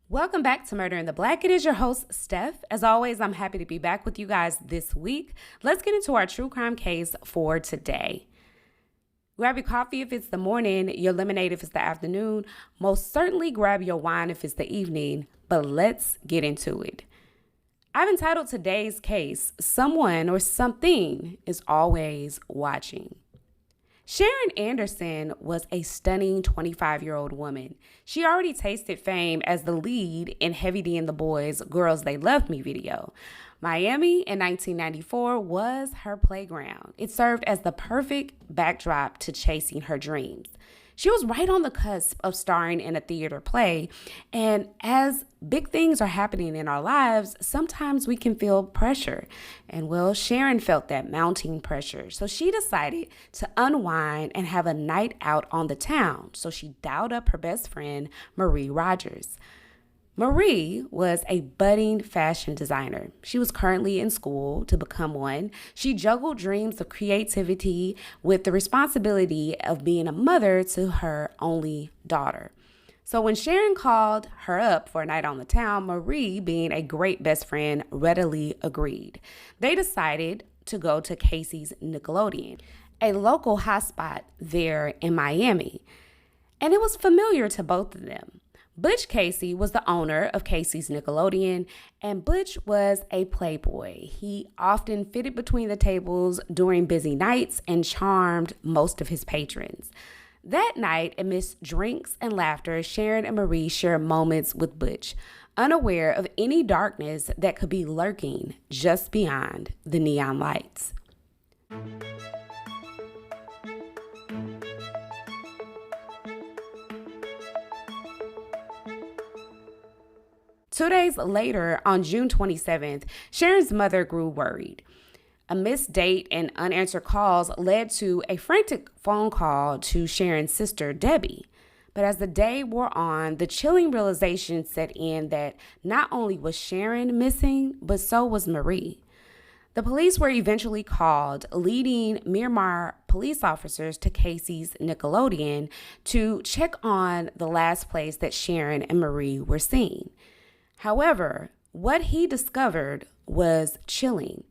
Welcome back to Murder in the Black. It is your host, Steph. As always, I'm happy to be back with you guys this week. Let's get into our true crime case for today. Grab your coffee if it's the morning, your lemonade if it's the afternoon. Most certainly grab your wine if it's the evening, but let's get into it. I've entitled today's case, Someone or Something is Always Watching. Sharon Anderson was a stunning 25-year-old woman. She already tasted fame as the lead in Heavy D and the Boys' Girls They Love Me video. Miami in 1994 was her playground. It served as the perfect backdrop to chasing her dreams. She was right on the cusp of starring in a theater play, and as big things are happening in our lives, sometimes we can feel pressure. And well, Sharon felt that mounting pressure, so she decided to unwind and have a night out on the town. So she dialed up her best friend, Marie Rogers. Marie was a budding fashion designer. She was currently in school to become one. She juggled dreams of creativity with the responsibility of being a mother to her only daughter. So when Sharon called her up for a night on the town, Marie, being a great best friend, readily agreed. They decided to go to Casey's Nickelodeon, a local hotspot there in Miami. And it was familiar to both of them. Butch Casey was the owner of Casey's Nickelodeon, and Butch was a playboy. He often fitted between the tables during busy nights and charmed most of his patrons. That night, amidst drinks and laughter, Sharon and Marie shared moments with Butch, unaware of any darkness that could be lurking just beyond the neon lights. 2 days later, on June 27th, Sharon's mother grew worried. A missed date and unanswered calls led to a frantic phone call to Sharon's sister, Debbie. But as the day wore on, the chilling realization set in that not only was Sharon missing, but so was Marie. The police were eventually called, leading Miramar police officers to Casey's Nickelodeon to check on the last place that Sharon and Marie were seen. However, what he discovered was chilling.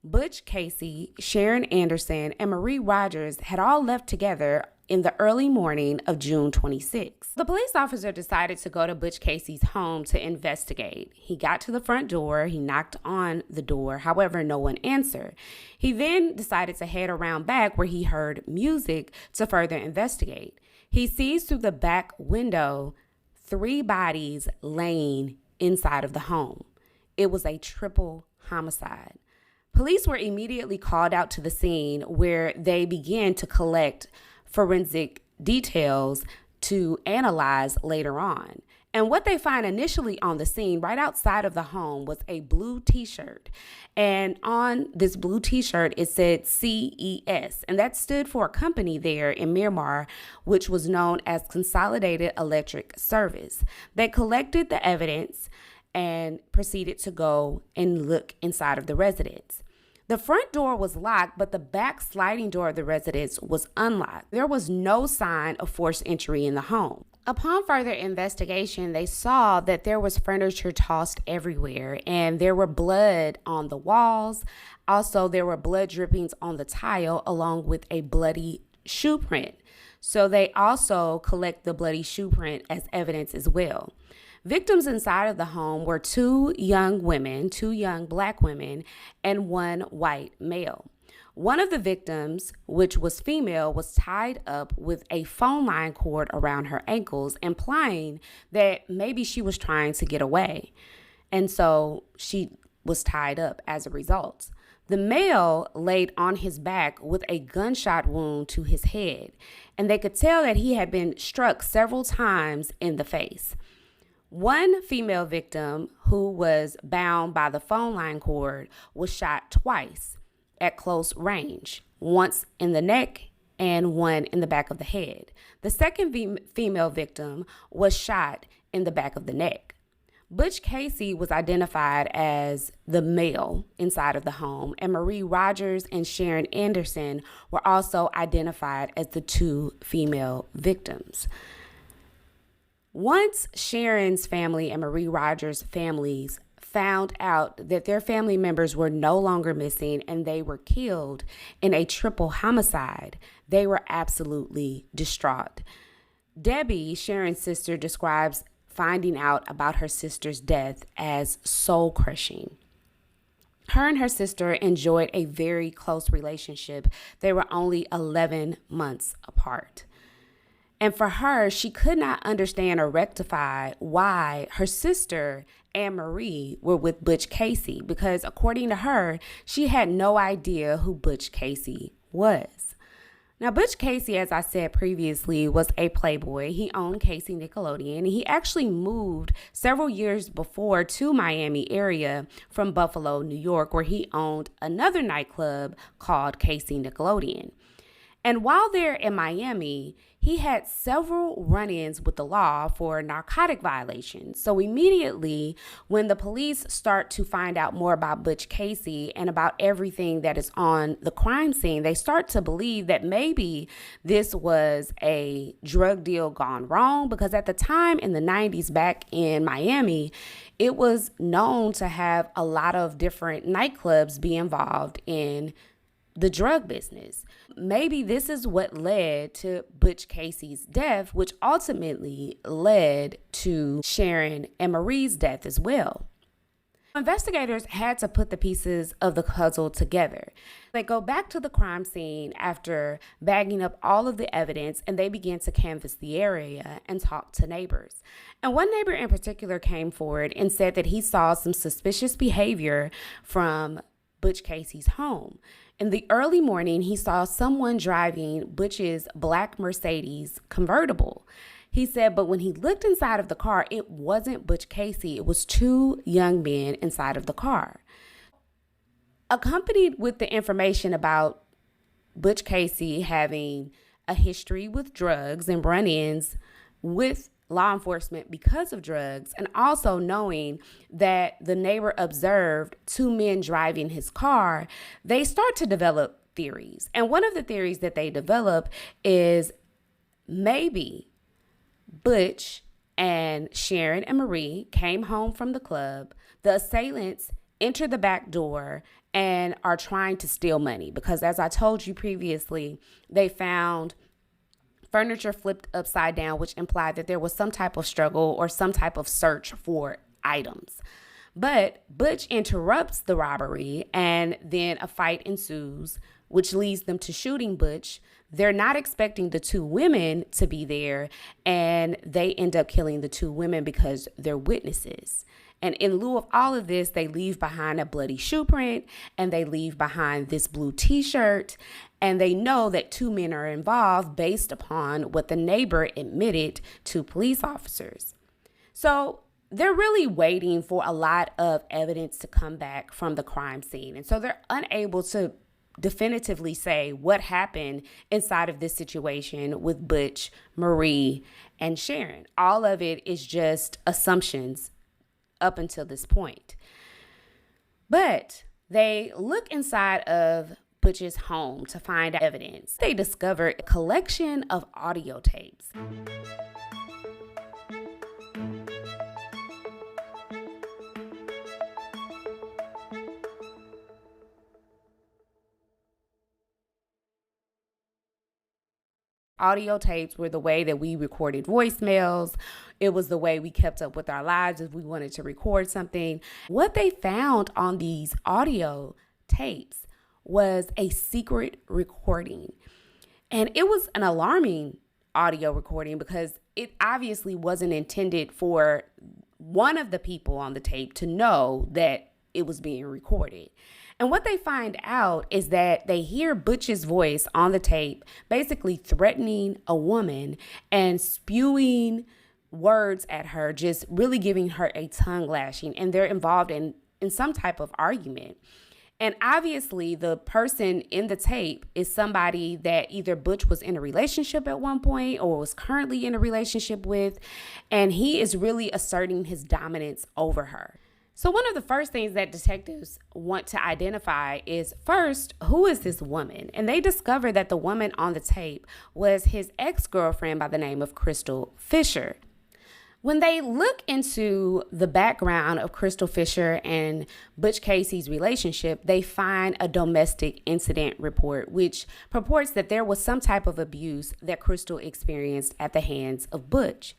Butch Casey, Sharon Anderson, and Marie Rogers had all left together in the early morning of June 26. The police officer decided to go to Butch Casey's home to investigate. He got to the front door. He knocked on the door. However, no one answered. He then decided to head around back where he heard music to further investigate. He sees through the back window 3 bodies laying inside of the home. It was a triple homicide. Police were immediately called out to the scene where they began to collect forensic details to analyze later on. And what they find initially on the scene right outside of the home was a blue t-shirt. And on this blue t-shirt, it said CES, and that stood for a company there in Miramar, which was known as Consolidated Electric Service. They collected the evidence and proceeded to go and look inside of the residence. The front door was locked, but the back sliding door of the residence was unlocked. There was no sign of forced entry in the home. Upon further investigation, they saw that there was furniture tossed everywhere, and there were blood on the walls. Also, there were blood drippings on the tile, along with a bloody shoe print. So they also collect the bloody shoe print as evidence as well. Victims inside of the home were 2 young women, 2 young black women, and 1 white male. One of the victims, which was female, was tied up with a phone line cord around her ankles, implying that maybe she was trying to get away. And so she was tied up as a result. The male laid on his back with a gunshot wound to his head, and they could tell that he had been struck several times in the face. One female victim, who was bound by the phone line cord, was shot twice at close range, once in the neck and one in the back of the head. The second female victim was shot in the back of the neck. Butch Casey was identified as the male inside of the home, and Marie Rogers and Sharon Anderson were also identified as the two female victims. Once Sharon's family and Marie Rogers' families found out that their family members were no longer missing and they were killed in a triple homicide, they were absolutely distraught. Debbie, Sharon's sister, describes finding out about her sister's death as soul-crushing. Her and her sister enjoyed a very close relationship. They were only 11 months apart. And for her, she could not understand or rectify why her sister and Marie were with Butch Casey, because according to her, she had no idea who Butch Casey was. Now, Butch Casey, as I said previously, was a playboy. He owned Casey Nickelodeon, and he actually moved several years before to Miami area from Buffalo, New York, where he owned another nightclub called Casey Nickelodeon. And while there in Miami, he had several run-ins with the law for narcotic violations. So immediately, when the police start to find out more about Butch Casey and about everything that is on the crime scene, they start to believe that maybe this was a drug deal gone wrong, because at the time in the 90s back in Miami, it was known to have a lot of different nightclubs be involved in the drug business. Maybe this is what led to Butch Casey's death, which ultimately led to Sharon and Marie's death as well. Investigators had to put the pieces of the puzzle together. They go back to the crime scene after bagging up all of the evidence, and they began to canvass the area and talk to neighbors. And one neighbor in particular came forward and said that he saw some suspicious behavior from Butch Casey's home. In the early morning, he saw someone driving Butch's black Mercedes convertible. He said, but when he looked inside of the car, it wasn't Butch Casey. It was two young men inside of the car. Accompanied with the information about Butch Casey having a history with drugs and run-ins with law enforcement because of drugs, and also knowing that the neighbor observed two men driving his car, they start to develop theories. And one of the theories that they develop is maybe Butch and Sharon and Marie came home from the club. The assailants enter the back door and are trying to steal money, because as I told you previously, they found furniture flipped upside down, which implied that there was some type of struggle or some type of search for items. But Butch interrupts the robbery, and then a fight ensues, which leads them to shooting Butch. They're not expecting the two women to be there, and they end up killing the two women because they're witnesses. And in lieu of all of this, they leave behind a bloody shoe print, and they leave behind this blue t-shirt, and they know that two men are involved based upon what the neighbor admitted to police officers. So they're really waiting for a lot of evidence to come back from the crime scene. And so they're unable to definitively say what happened inside of this situation with Butch, Marie, and Sharon. All of it is just assumptions up until this point. But they look inside of Butch's home to find evidence. They discovered a collection of audio tapes. Audio tapes were the way that we recorded voicemails. It was the way we kept up with our lives if we wanted to record something. What they found on these audio tapes was a secret recording. And it was an alarming audio recording because it obviously wasn't intended for one of the people on the tape to know that it was being recorded. And what they find out is that they hear Butch's voice on the tape, basically threatening a woman and spewing words at her, just really giving her a tongue lashing. And they're involved in some type of argument. And obviously, the person in the tape is somebody that either Butch was in a relationship at one point or was currently in a relationship with, and he is really asserting his dominance over her. So one of the first things that detectives want to identify is, first, who is this woman? And they discover that the woman on the tape was his ex-girlfriend by the name of Crystal Fisher. When they look into the background of Crystal Fisher and Butch Casey's relationship, they find a domestic incident report, which purports that there was some type of abuse that Crystal experienced at the hands of Butch.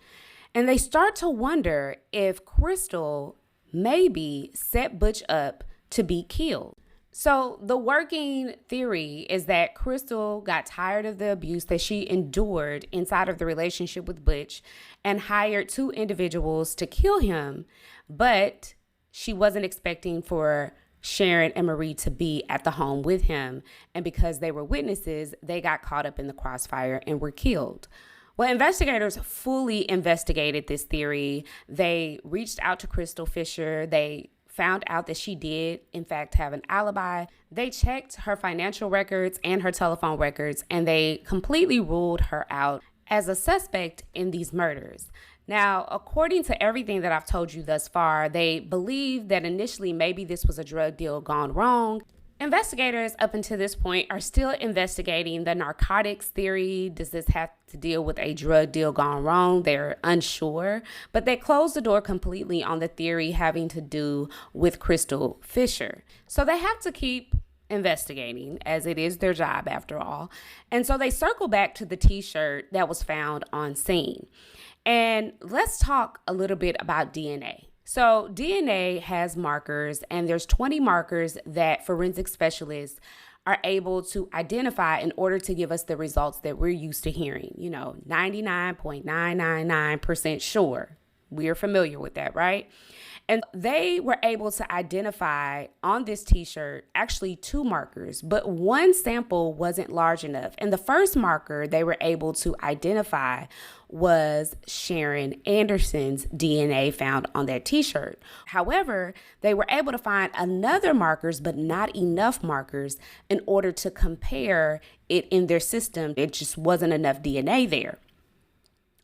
And they start to wonder if Crystal maybe set Butch up to be killed. So the working theory is that Crystal got tired of the abuse that she endured inside of the relationship with Butch and hired two individuals to kill him, but she wasn't expecting for Sharon and Marie to be at the home with him. And because they were witnesses, they got caught up in the crossfire and were killed. Well, investigators fully investigated this theory. They reached out to Crystal Fisher. They found out that she did, in fact, have an alibi. They checked her financial records and her telephone records, and they completely ruled her out as a suspect in these murders. Now, according to everything that I've told you thus far, they believe that initially maybe this was a drug deal gone wrong. Investigators up until this point are still investigating the narcotics theory. Does this have to deal with a drug deal gone wrong? They're unsure, but they closed the door completely on the theory having to do with Crystal Fisher. So they have to keep investigating, as it is their job after all. And so they circle back to the t-shirt that was found on scene. And let's talk a little bit about DNA. So DNA has markers, and there's 20 markers that forensic specialists are able to identify in order to give us the results that we're used to hearing. 99.999% sure. We're familiar with that, right? And they were able to identify on this t-shirt actually two markers, but one sample wasn't large enough. And the first marker they were able to identify was Sharon Anderson's DNA found on that t-shirt. However, they were able to find another markers, but not enough markers in order to compare it in their system. It just wasn't enough DNA there.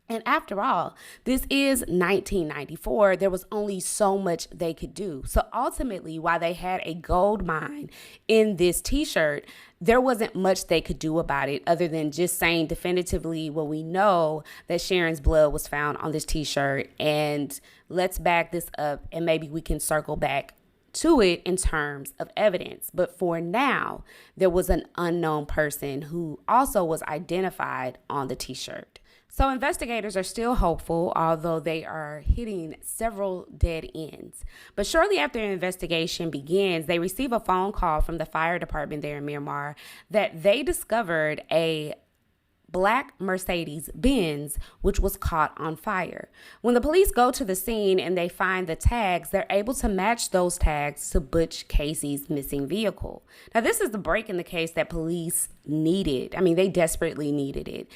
And after all, this is 1994. There was only so much they could do. So ultimately, while they had a gold mine in this t-shirt, there wasn't much they could do about it other than just saying definitively, well, we know that Sharon's blood was found on this t-shirt, and let's back this up and maybe we can circle back to it in terms of evidence. But for now, there was an unknown person who also was identified on the t-shirt. So investigators are still hopeful, although they are hitting several dead ends. But shortly after the investigation begins, they receive a phone call from the fire department there in Miramar that they discovered a black Mercedes-Benz, which was caught on fire. When the police go to the scene and they find the tags, they're able to match those tags to Butch Casey's missing vehicle. Now, this is the break in the case that police needed. I mean, they desperately needed it.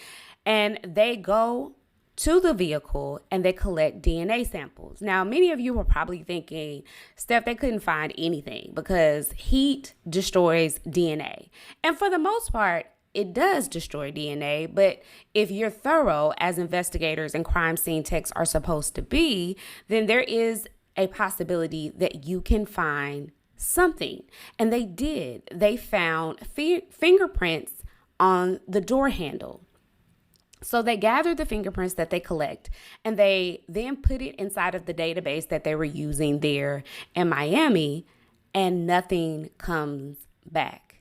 And they go to the vehicle and they collect DNA samples. Now, many of you were probably thinking, Steph, they couldn't find anything because heat destroys DNA. And for the most part, it does destroy DNA. But if you're thorough, as investigators and crime scene techs are supposed to be, then there is a possibility that you can find something. And they did. They found fingerprints on the door handle. So they gathered the fingerprints that they collect, and they then put it inside of the database that they were using there in Miami, and nothing comes back.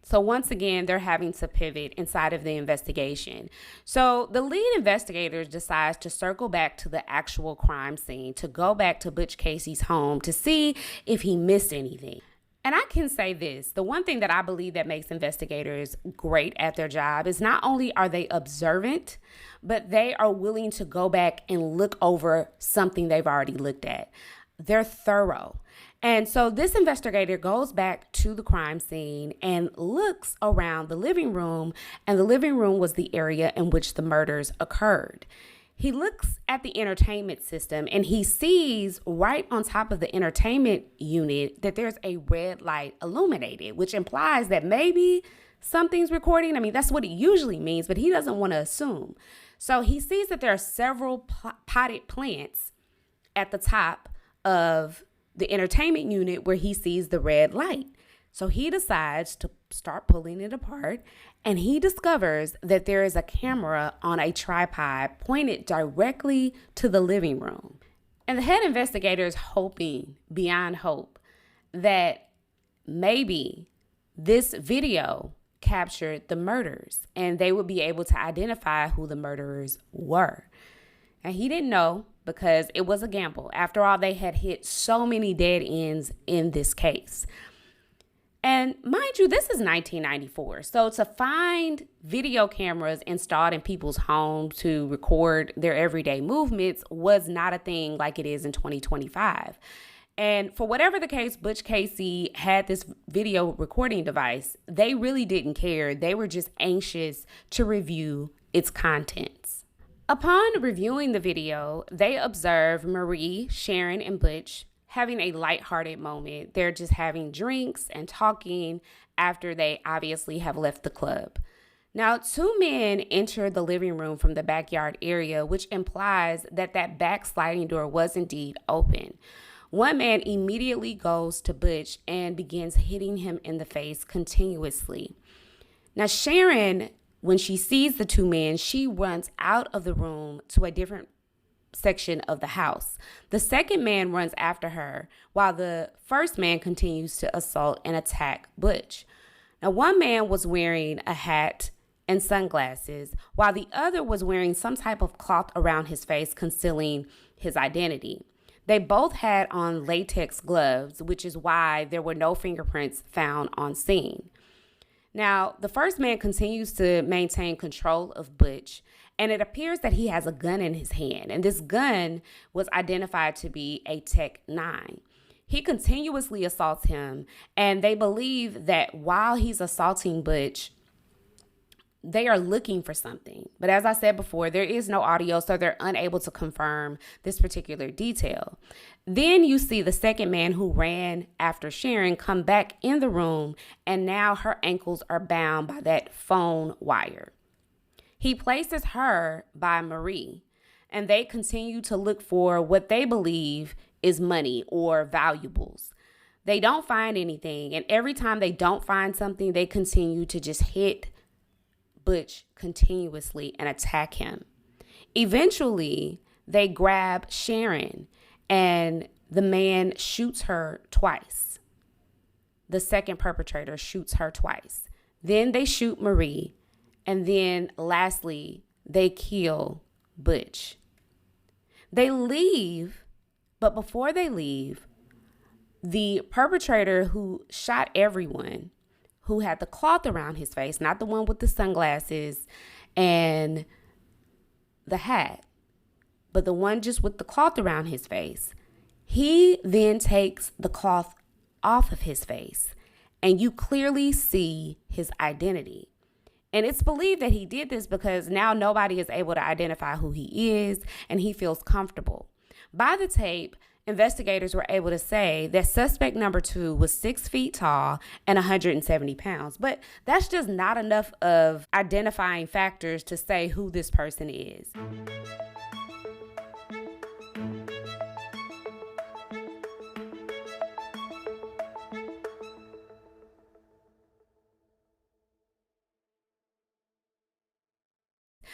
So once again, they're having to pivot inside of the investigation. So the lead investigators decides to circle back to the actual crime scene, to go back to Butch Casey's home to see if he missed anything. And I can say this, the one thing that I believe that makes investigators great at their job is not only are they observant, but they are willing to go back and look over something they've already looked at. They're thorough. And so this investigator goes back to the crime scene and looks around the living room, and the living room was the area in which the murders occurred. He looks at the entertainment system and he sees right on top of the entertainment unit that there's a red light illuminated, which implies that maybe something's recording. I mean, that's what it usually means, but he doesn't want to assume. So he sees that there are several potted plants at the top of the entertainment unit where he sees the red light. So he decides to start pulling it apart, and he discovers that there is a camera on a tripod pointed directly to the living room. And the head investigator is hoping beyond hope that maybe this video captured the murders and they would be able to identify who the murderers were. And he didn't know because it was a gamble. After all, they had hit so many dead ends in this case. And mind you, this is 1994. So to find video cameras installed in people's homes to record their everyday movements was not a thing like it is in 2025. And for whatever the case, Butch Casey had this video recording device. They really didn't care. They were just anxious to review its contents. Upon reviewing the video, they observed Marie, Sharon, and Butch having a lighthearted moment. They're just having drinks and talking after they obviously have left the club. Now, two men enter the living room from the backyard area, which implies that that back sliding door was indeed open. One man immediately goes to Butch and begins hitting him in the face continuously. Now, Sharon, when she sees the two men, she runs out of the room to a different section of the house. The second man runs after her while the first man continues to assault and attack Butch. Now, one man was wearing a hat and sunglasses while the other was wearing some type of cloth around his face concealing his identity. They both had on latex gloves, which is why there were no fingerprints found on scene. Now, the first man continues to maintain control of Butch, and it appears that he has a gun in his hand, and this gun was identified to be a Tech-9. He continuously assaults him, and they believe that while he's assaulting Butch, they are looking for something. But as I said before, there is no audio, so they're unable to confirm this particular detail. Then you see the second man who ran after Sharon come back in the room, and now her ankles are bound by that phone wire. He places her by Marie, and they continue to look for what they believe is money or valuables. They don't find anything, and every time they don't find something, they continue to just hit Butch continuously and attack him. Eventually, they grab Sharon and the man shoots her twice. The second perpetrator shoots her twice. Then they shoot Marie. And then lastly, they kill Butch. They leave, but before they leave, the perpetrator who shot everyone, who had the cloth around his face, not the one with the sunglasses and the hat, but the one just with the cloth around his face, he then takes the cloth off of his face, and you clearly see his identity. And it's believed that he did this because now nobody is able to identify who he is, and he feels comfortable. By the tape, investigators were able to say that suspect number 2 was 6 feet tall and 170 pounds. But that's just not enough of identifying factors to say who this person is.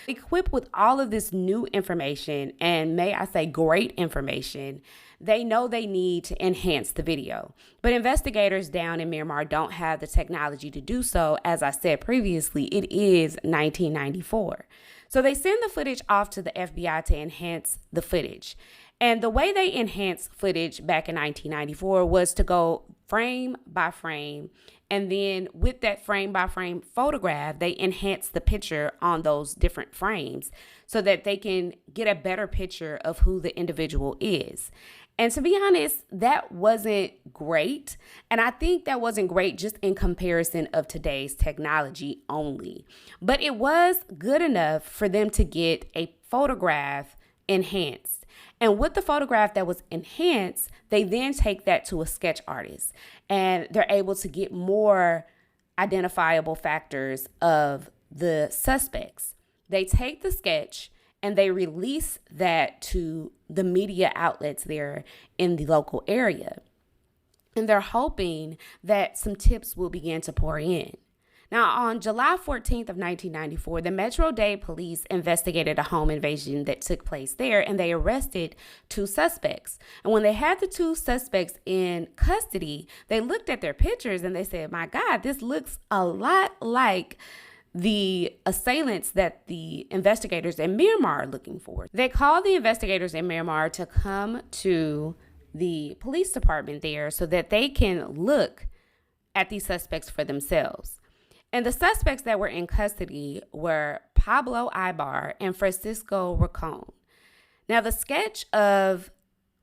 Equipped with all of this new information, and may I say great information, they know they need to enhance the video. But investigators down in Miramar don't have the technology to do so. As I said previously, it is 1994. So they send the footage off to the FBI to enhance the footage. And the way they enhanced footage back in 1994 was to go frame by frame. And then with that frame by frame photograph, they enhance the picture on those different frames so that they can get a better picture of who the individual is. And to be honest, that wasn't great. And I think that wasn't great just in comparison of today's technology only. But it was good enough for them to get a photograph enhanced. And with the photograph that was enhanced, they then take that to a sketch artist and they're able to get more identifiable factors of the suspects. They take the sketch and they release that to the media outlets there in the local area. And they're hoping that some tips will begin to pour in. Now, on July 14th of 1994, the Metro-Dade police investigated a home invasion that took place there, and they arrested 2 suspects. And when they had the 2 suspects in custody, they looked at their pictures and they said, my God, this looks a lot like the assailants that the investigators in Miramar are looking for. They called the investigators in Miramar to come to the police department there so that they can look at these suspects for themselves. And the suspects that were in custody were Pablo Ibar and Francisco Racón. Now, the sketch of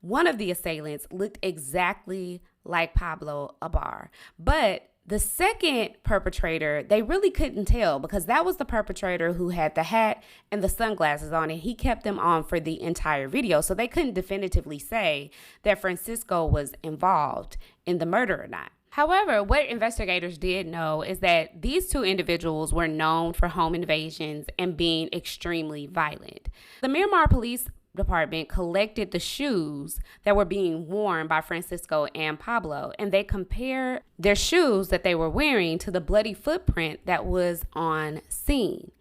one of the assailants looked exactly like Pablo Ibar, but the second perpetrator, they really couldn't tell because that was the perpetrator who had the hat and the sunglasses on, and he kept them on for the entire video. So they couldn't definitively say that Francisco was involved in the murder or not. However, what investigators did know is that these 2 individuals were known for home invasions and being extremely violent. The Miramar Police Department collected the shoes that were being worn by Francisco and Pablo, and they compared their shoes that they were wearing to the bloody footprint that was on scene.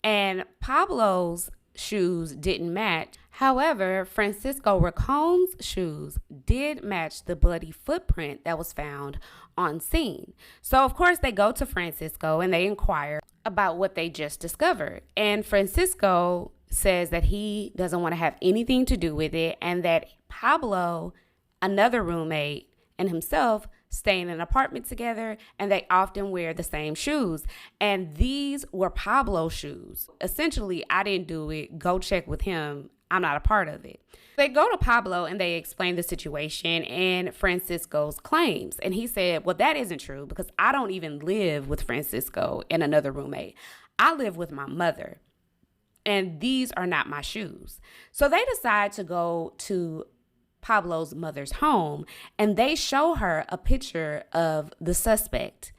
And Pablo's shoes didn't match. However, Francisco Racón's shoes did match the bloody footprint that was found on scene. So, of course, they go to Francisco and they inquire about what they just discovered. And Francisco says that he doesn't want to have anything to do with it and that Pablo, another roommate, and himself stay in an apartment together, and they often wear the same shoes. And these were Pablo's shoes. Essentially, I didn't do it. Go check with him. I'm not a part of it. They go to Pablo and they explain the situation and Francisco's claims. And he said, well, that isn't true because I don't even live with Francisco and another roommate. I live with my mother. And these are not my shoes. So they decide to go to Pablo's mother's home and they show her a picture of the suspect.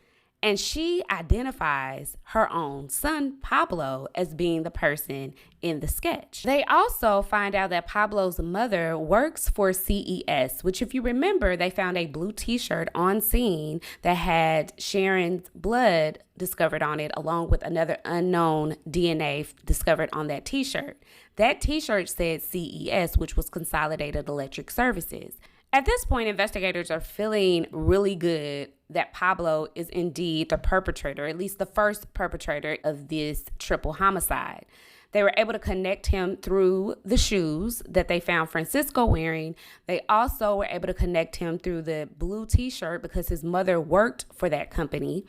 And she identifies her own son, Pablo, as being the person in the sketch. They also find out that Pablo's mother works for CES, which, if you remember, they found a blue t-shirt on scene that had Sharon's blood discovered on it, along with another unknown DNA discovered on that t-shirt. That t-shirt said CES, which was Consolidated Electric Services. At this point, investigators are feeling really good that Pablo is indeed the perpetrator, at least the first perpetrator of this triple homicide. They were able to connect him through the shoes that they found Francisco wearing. They also were able to connect him through the blue t-shirt because his mother worked for that company.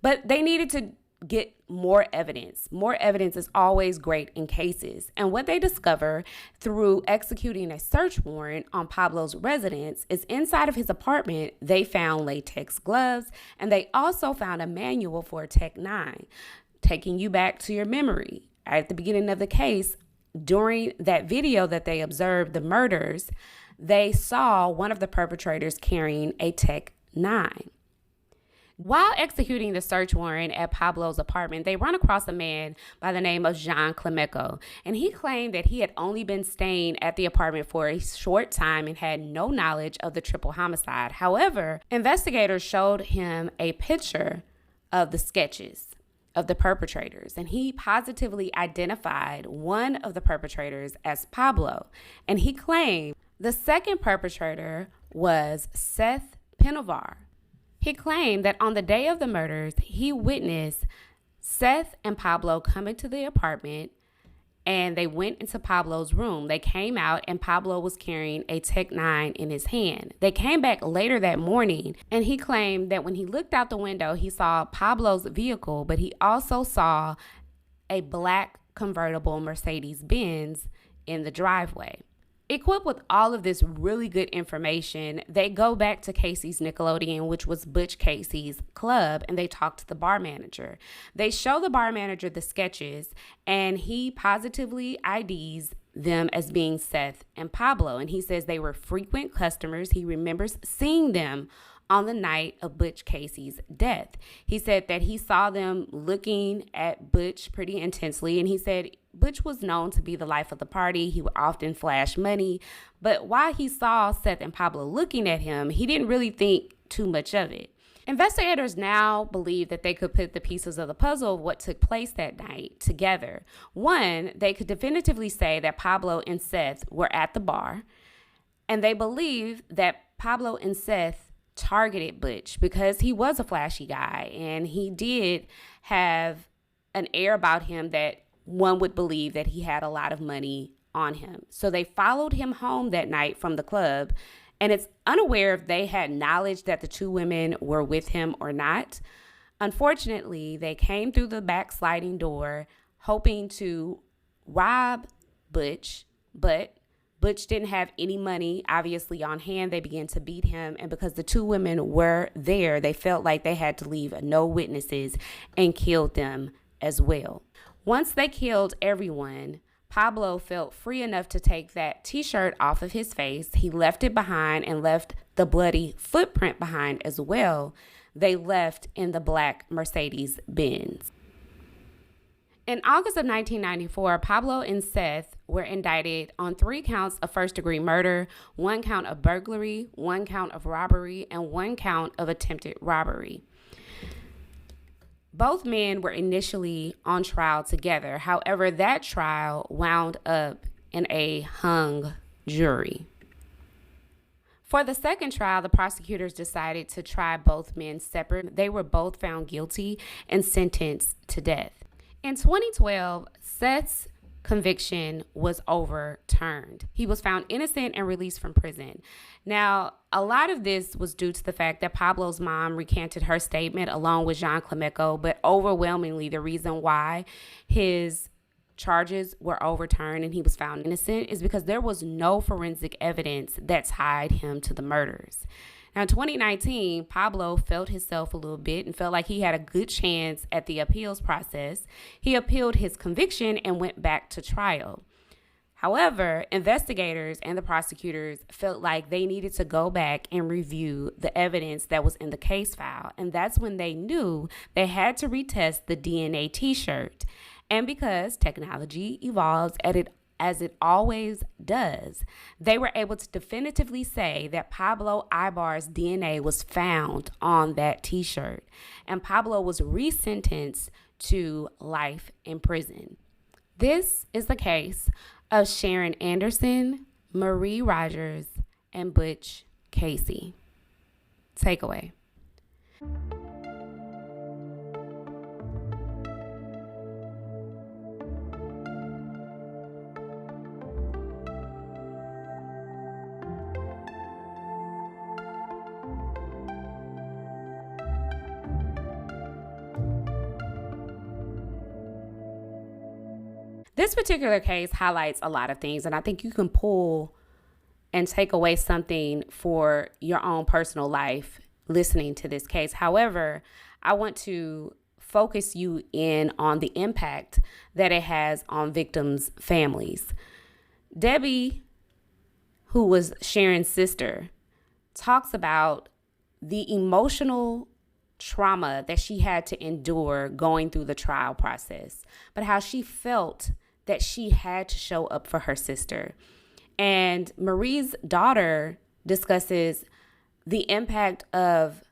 But they needed to get more evidence. More evidence is always great in cases. And what they discover through executing a search warrant on Pablo's residence is inside of his apartment, they found latex gloves, and they also found a manual for a Tech 9, taking you back to your memory. At the beginning of the case, during that video that they observed the murders, they saw one of the perpetrators carrying a Tech 9. While executing the search warrant at Pablo's apartment, they run across a man by the name of Jean Clemeco, and he claimed that he had only been staying at the apartment for a short time and had no knowledge of the triple homicide. However, investigators showed him a picture of the sketches of the perpetrators, and he positively identified one of the perpetrators as Pablo, and he claimed the second perpetrator was Seth Pinovar. He claimed that on the day of the murders, he witnessed Seth and Pablo come into the apartment and they went into Pablo's room. They came out and Pablo was carrying a Tech 9 in his hand. They came back later that morning and he claimed that when he looked out the window, he saw Pablo's vehicle, but he also saw a black convertible Mercedes-Benz in the driveway. Equipped with all of this really good information, they go back to Casey's Nickelodeon, which was Butch Casey's club, and they talk to the bar manager. They show the bar manager the sketches, and he positively IDs them as being Seth and Pablo, and he says they were frequent customers. He remembers seeing them on the night of Butch Casey's death. He said that he saw them looking at Butch pretty intensely, and he said Butch was known to be the life of the party. He would often flash money, but while he saw Seth and Pablo looking at him, he didn't really think too much of it. Investigators now believe that they could put the pieces of the puzzle of what took place that night together. One, they could definitively say that Pablo and Seth were at the bar, and they believe that Pablo and Seth targeted Butch because he was a flashy guy and he did have an air about him that one would believe that he had a lot of money on him. So they followed him home that night from the club, and it's unaware if they had knowledge that the two women were with him or not. Unfortunately, they came through the back sliding door hoping to rob Butch, but Butch didn't have any money, obviously, on hand. They began to beat him, and because the two women were there, they felt like they had to leave no witnesses and killed them as well. Once they killed everyone, Pablo felt free enough to take that t-shirt off of his face. He left it behind and left the bloody footprint behind as well. They left in the black Mercedes-Benz. In August of 1994, Pablo and Seth were indicted on 3 counts of first-degree murder, 1 count of burglary, 1 count of robbery, and 1 count of attempted robbery. Both men were initially on trial together. However, that trial wound up in a hung jury. For the second trial, the prosecutors decided to try both men separate. They were both found guilty and sentenced to death. In 2012, Seth's conviction was overturned. He was found innocent and released from prison. Now, a lot of this was due to the fact that Pablo's mom recanted her statement along with Jean Clemeco, but overwhelmingly the reason why his charges were overturned and he was found innocent is because there was no forensic evidence that tied him to the murders. Now, in 2019, Pablo felt himself a little bit and felt like he had a good chance at the appeals process. He appealed his conviction and went back to trial. However, investigators and the prosecutors felt like they needed to go back and review the evidence that was in the case file. And that's when they knew they had to retest the DNA t-shirt. And because technology evolves as it always does, they were able to definitively say that Pablo Ibar's DNA was found on that t-shirt. And Pablo was resentenced to life in prison. This is the case of Sharon Anderson, Marie Rogers, and Butch Casey. Takeaway. This particular case highlights a lot of things, and I think you can pull and take away something for your own personal life listening to this case. However, I want to focus you in on the impact that it has on victims' families. Debbie, who was Sharon's sister, talks about the emotional trauma that she had to endure going through the trial process, but how she felt that she had to show up for her sister. And Marie's daughter discusses the impact of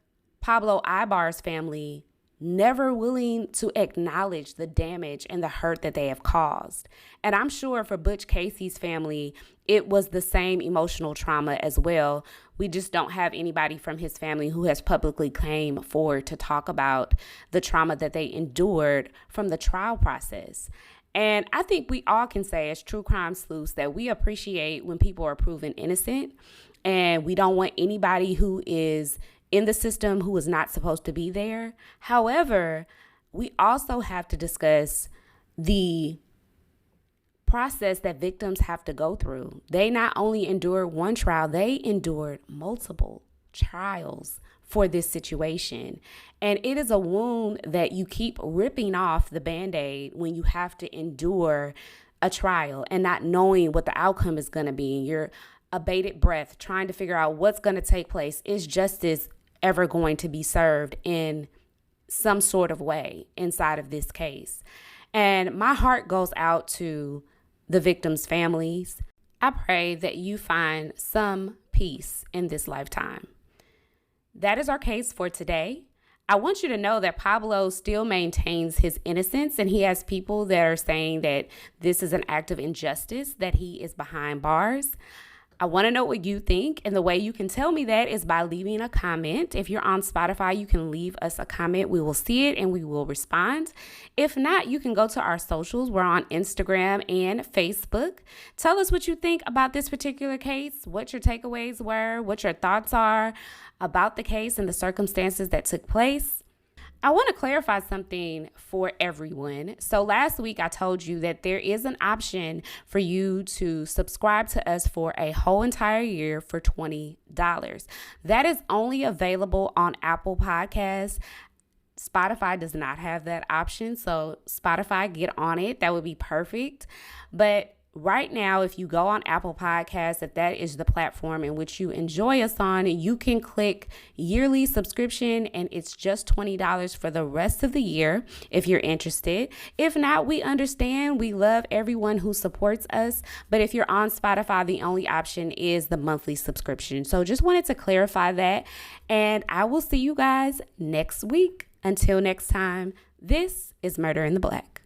Pablo Ibar's family never willing to acknowledge the damage and the hurt that they have caused. And I'm sure for Butch Casey's family, it was the same emotional trauma as well. We just don't have anybody from his family who has publicly came forward to talk about the trauma that they endured from the trial process. And I think we all can say as true crime sleuths that we appreciate when people are proven innocent, and we don't want anybody who is in the system who is not supposed to be there. However, we also have to discuss the process that victims have to go through. They not only endured one trial, they endured multiple trials for this situation. And it is a wound that you keep ripping off the Band-Aid when you have to endure a trial and not knowing what the outcome is going to be. You're a bated breath trying to figure out what's going to take place. Is justice ever going to be served in some sort of way inside of this case? And my heart goes out to the victims' families. I pray that you find some peace in this lifetime. That is our case for today. I want you to know that Pablo still maintains his innocence, and he has people that are saying that this is an act of injustice, that he is behind bars. I want to know what you think, and the way you can tell me that is by leaving a comment. If you're on Spotify, you can leave us a comment. We will see it and we will respond. If not, you can go to our socials. We're on Instagram and Facebook. Tell us what you think about this particular case, what your takeaways were, what your thoughts are about the case and the circumstances that took place. I want to clarify something for everyone. So last week I told you that there is an option for you to subscribe to us for a whole entire year for $20. That is only available on Apple Podcasts. Spotify does not have that option. So Spotify, get on it. That would be perfect. But right now, if you go on Apple Podcasts, if that is the platform in which you enjoy us on, you can click yearly subscription, and it's just $20 for the rest of the year if you're interested. If not, we understand. We love everyone who supports us. But if you're on Spotify, the only option is the monthly subscription. So just wanted to clarify that. And I will see you guys next week. Until next time, this is Murder in the Black.